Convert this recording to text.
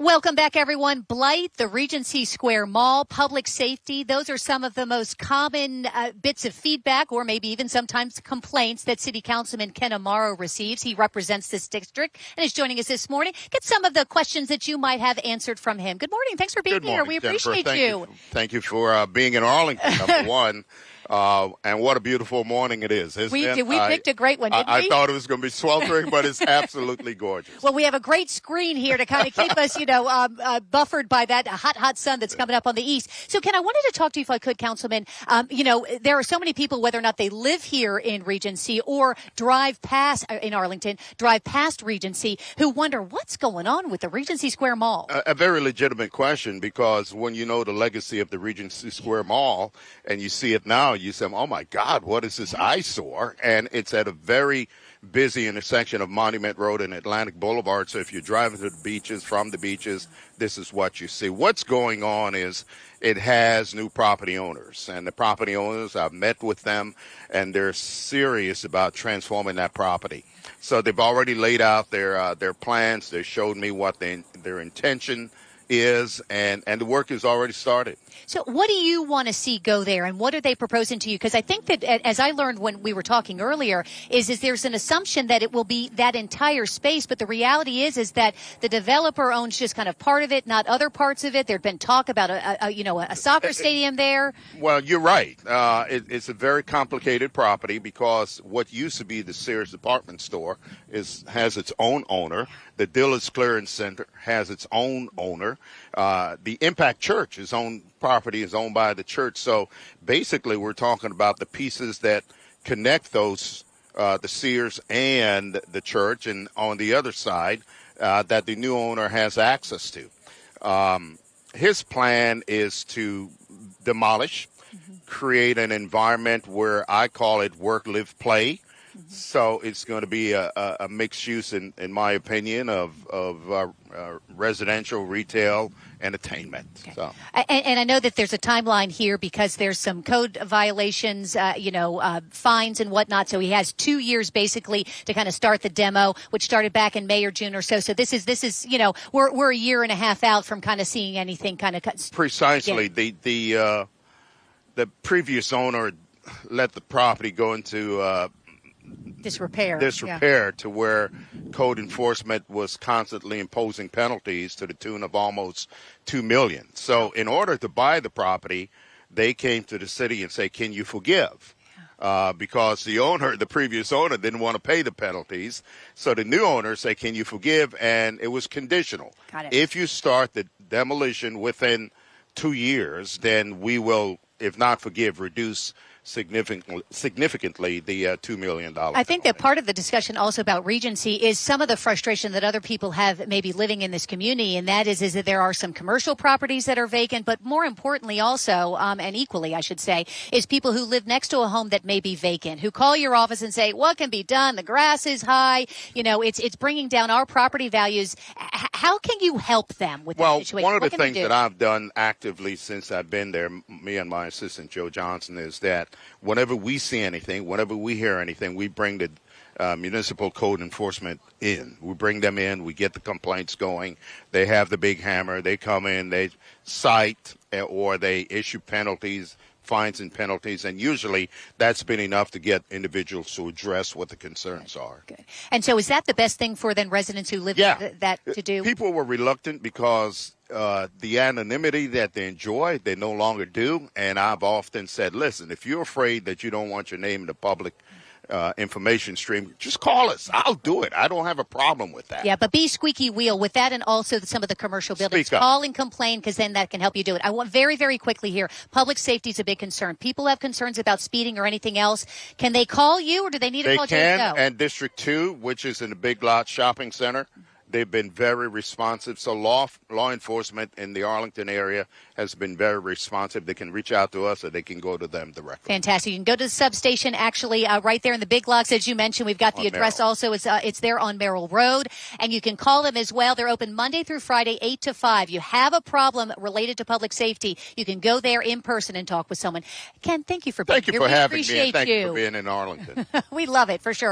Welcome back, everyone. Blight, the Regency Square Mall, public safety. Those are some of the most common bits of feedback, or maybe even sometimes complaints, that City Councilman Ken Amaro receives. He represents this district and is joining us this morning. Get some of the questions that you might have answered from him. Good morning. Thanks for being here. We appreciate you. Thank you for being in Arlington, number one. And what a beautiful morning it is, isn't it? We picked a great one, didn't we? I thought it was going to be sweltering, but it's absolutely gorgeous. Well, we have a great screen here to kind of keep us, buffered by that hot sun that's coming up on the east. So, Ken, I wanted to talk to you, if I could, Councilman. There are so many people, whether or not they live here in Regency or drive past Regency, who wonder what's going on with the Regency Square Mall. A very legitimate question, because when you know the legacy of the Regency Square Mall and you see it now, you say, oh, my God, what is this eyesore? And it's at a very busy intersection of Monument Road and Atlantic Boulevard. So if you're driving to the beaches, from the beaches, this is what you see. What's going on is it has new property owners. And the property owners, I've met with them, and they're serious about transforming that property. So they've already laid out their plans. They showed me what their intention is, and the work has already started. So what do you want to see go there, and what are they proposing to you? Because I think that, as I learned when we were talking earlier, is there's an assumption that it will be that entire space, but the reality is that the developer owns just kind of part of it, not other parts of it. There'd been talk about a soccer stadium there. Well, you're right. It's a very complicated property, because what used to be the Sears department store has its own owner. The Dillard's Clearance Center has its own owner. The Impact Church property is owned by the church. So basically, we're talking about the pieces that connect those, the Sears and the church, and on the other side, that the new owner has access to. His plan is to demolish, create an environment where I call it work, live, play. So it's going to be a mixed use, in my opinion, of residential, retail, entertainment. Okay. So. And I know that there's a timeline here, because there's some code violations, fines and whatnot. So he has 2 years basically to kind of start the demo, which started back in May or June or so. So this is we're a year and a half out from kind of seeing anything kind of precisely. Yeah. The previous owner let the property go into disrepair to where code enforcement was constantly imposing penalties to the tune of almost $2 million. So in order to buy the property, they came to the city and say, can you forgive? Because the previous owner didn't want to pay the penalties. So the new owner say, can you forgive? And it was conditional. Got it. If you start the demolition within 2 years, then we will, if not forgive, reduce significantly the $2 million. I think that part of the discussion also about Regency is some of the frustration that other people have maybe living in this community, and that is that there are some commercial properties that are vacant, but more importantly also, and equally I should say, is people who live next to a home that may be vacant, who call your office and say, what can be done? The grass is high. It's bringing down our property values. How can you help them with that situation? Well, one of the things that I've done actively since I've been there, me and my assistant Joe Johnson, is that whenever we see anything, whenever we hear anything, we bring the municipal code enforcement in. We bring them in. We get the complaints going. They have the big hammer. They come in. They cite or they issue penalties, fines and penalties, and usually that's been enough to get individuals to address what the concerns are. Good. And so is that the best thing for then residents who live that to do? People were reluctant because the anonymity that they enjoy, they no longer do. And I've often said, listen, if you're afraid that you don't want your name in the public information stream, just call us. I'll do it. I don't have a problem with that. Yeah, but be squeaky wheel with that, and also some of the commercial buildings. Call and complain, because then that can help you do it. I want very, very quickly here. Public safety is a big concern. People have concerns about speeding or anything else. Can they call you, or do they need to call you? They can, and District 2, which is in the Big Lot Shopping Center, they've been very responsive. So law enforcement in the Arlington area has been very responsive. They can reach out to us, or they can go to them directly. Fantastic. You can go to the substation, actually, right there in the Big Lots, as you mentioned. We've got the address Merrill. also. It's there on Merrill Road. And you can call them as well. They're open Monday through Friday, 8 to 5. You have a problem related to public safety, you can go there in person and talk with someone. Ken, thank you for being here. Thank you for having me, appreciate and thank you for being in Arlington. We love it, for sure.